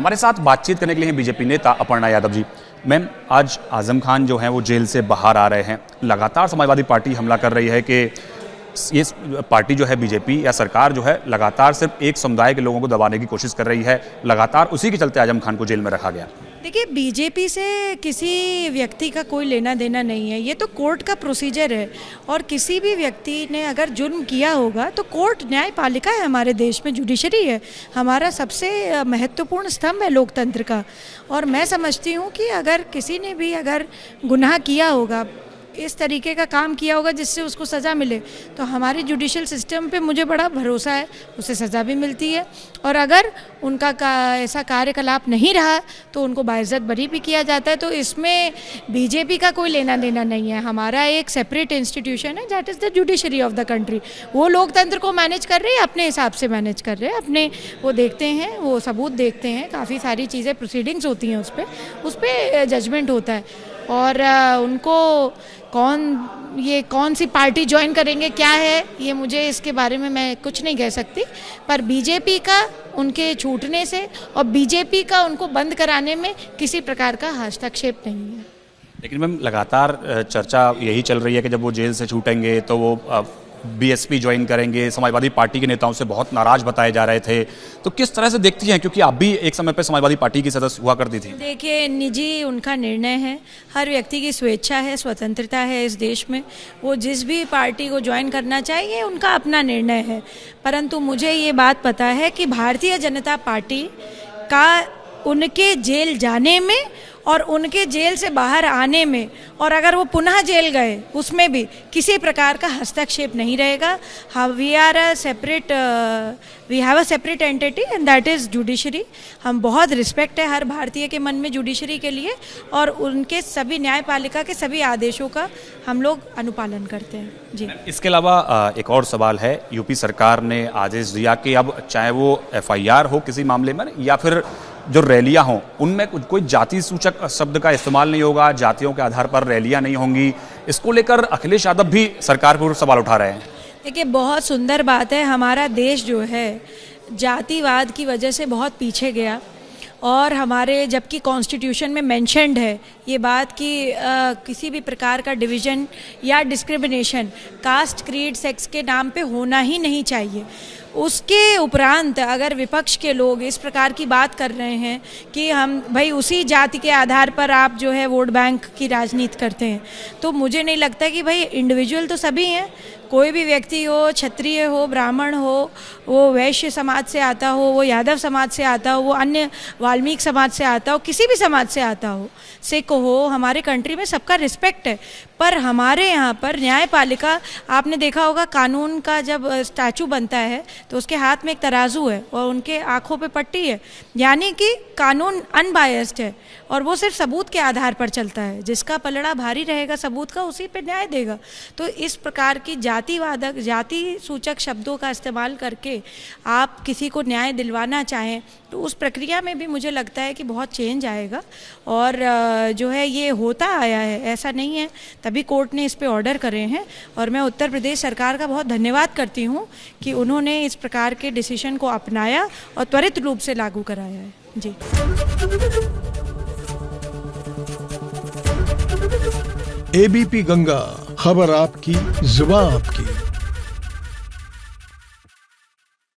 हमारे साथ बातचीत करने के लिए हैं बीजेपी नेता अपर्णा यादव जी। मैम, आज आजम खान जो हैं वो जेल से बाहर आ रहे हैं। लगातार समाजवादी पार्टी हमला कर रही है कि ये पार्टी जो है बीजेपी या सरकार जो है लगातार सिर्फ एक समुदाय के लोगों को दबाने की कोशिश कर रही है। लगातार उसी के चलते आजम खान को जेल में रखा गया। देखिए, बीजेपी से किसी व्यक्ति का कोई लेना देना नहीं है। ये तो कोर्ट का प्रोसीजर है और किसी भी व्यक्ति ने अगर जुर्म किया होगा तो कोर्ट न्यायपालिका है हमारे देश में, जुडिशरी है हमारा सबसे महत्वपूर्ण स्तंभ है लोकतंत्र का। और मैं समझती हूँ कि अगर किसी ने भी अगर गुनाह किया होगा, इस तरीके का काम किया होगा जिससे उसको सज़ा मिले, तो हमारी जुडिशल सिस्टम पे मुझे बड़ा भरोसा है, उसे सज़ा भी मिलती है। और अगर उनका ऐसा कार्यकलाप नहीं रहा तो उनको बाइज्जत बरी भी किया जाता है। तो इसमें बीजेपी का कोई लेना देना नहीं है। हमारा एक सेपरेट इंस्टीट्यूशन है, that is the judiciary of the country. वो लोकतंत्र को मैनेज कर रहे हैं, अपने हिसाब से मैनेज कर रहे हैं, अपने वो देखते हैं, वो सबूत देखते हैं, काफ़ी सारी चीज़ें प्रोसीडिंग्स होती हैं, उस पर जजमेंट होता है। और उनको कौन सी पार्टी ज्वाइन करेंगे क्या है, ये मुझे इसके बारे में मैं कुछ नहीं कह सकती। पर बीजेपी का उनके छूटने से और बीजेपी का उनको बंद कराने में किसी प्रकार का हस्तक्षेप नहीं है। लेकिन मैम, लगातार चर्चा यही चल रही है कि जब वो जेल से छूटेंगे तो वो बीएसपी ज्वाइन करेंगे। समाजवादी पार्टी के नेताओं से बहुत नाराज बताए जा रहे थे। तो किस तरह से देखती हैं, क्योंकि आप भी एक समय पर समाजवादी पार्टी की सदस्य हुआ करती थी? देखिए, निजी उनका निर्णय है, हर व्यक्ति की स्वेच्छा है, स्वतंत्रता है इस देश में। वो जिस भी पार्टी को ज्वाइन करना चाहिए उनका अपना निर्णय है। परंतु मुझे ये बात पता है कि भारतीय जनता पार्टी का उनके जेल जाने में और उनके जेल से बाहर आने में, और अगर वो पुनः जेल गए उसमें भी किसी प्रकार का हस्तक्षेप नहीं रहेगा। We have a separate entity and that is judiciary. हम बहुत रिस्पेक्ट है हर भारतीय के मन में जुडिशरी के लिए, और उनके सभी न्यायपालिका के सभी आदेशों का हम लोग अनुपालन करते हैं जी। इसके अलावा एक और सवाल है, यूपी सरकार ने आदेश दिया कि अब चाहे वो एफआईआर हो किसी मामले में या फिर जो रैलियां हों उनमें कोई जाति सूचक शब्द का इस्तेमाल नहीं होगा, जातियों के आधार पर रैलियां नहीं होंगी। इसको लेकर अखिलेश यादव भी सरकार पर सवाल उठा रहे हैं। देखिए, बहुत सुंदर बात है, हमारा देश जो है जातिवाद की वजह से बहुत पीछे गया। और हमारे जबकि कॉन्स्टिट्यूशन में मेंशन्ड है ये बात कि किसी भी प्रकार का डिवीज़न या डिस्क्रिमिनेशन कास्ट, क्रीड, सेक्स के नाम पे होना ही नहीं चाहिए। उसके उपरांत अगर विपक्ष के लोग इस प्रकार की बात कर रहे हैं कि हम भाई उसी जाति के आधार पर आप जो है वोट बैंक की राजनीति करते हैं, तो मुझे नहीं लगता कि भाई इंडिविजुअल तो सभी हैं, कोई भी व्यक्ति हो, क्षत्रिय हो, ब्राह्मण हो, वो वैश्य समाज से आता हो, वो यादव समाज से आता हो, वो अन्य वाल्मीकि समाज से आता हो, किसी भी समाज से आता हो, सिख हो, हमारे कंट्री में सबका रिस्पेक्ट है। पर हमारे यहाँ पर न्यायपालिका, आपने देखा होगा कानून का जब स्टैचू बनता है तो उसके हाथ में एक तराजू है और उनके आँखों पे पट्टी है, यानी कि कानून अनबायस्ड है और वो सिर्फ सबूत के आधार पर चलता है। जिसका पलड़ा भारी रहेगा सबूत का, उसी पे न्याय देगा। तो इस प्रकार की जातिवादक, जाति सूचक शब्दों का इस्तेमाल करके आप किसी को न्याय दिलवाना चाहें तो उस प्रक्रिया में भी मुझे लगता है कि बहुत चेंज आएगा। और जो है ये होता आया है, ऐसा नहीं है, तभी कोर्ट ने इस पे ऑर्डर करे हैं। और मैं उत्तर प्रदेश सरकार का बहुत धन्यवाद करती हूँ कि उन्होंने इस प्रकार के डिसीजन को अपनाया और त्वरित रूप से लागू कराया है जी। एबीपी गंगा, खबर आपकी, जुबान आपकी।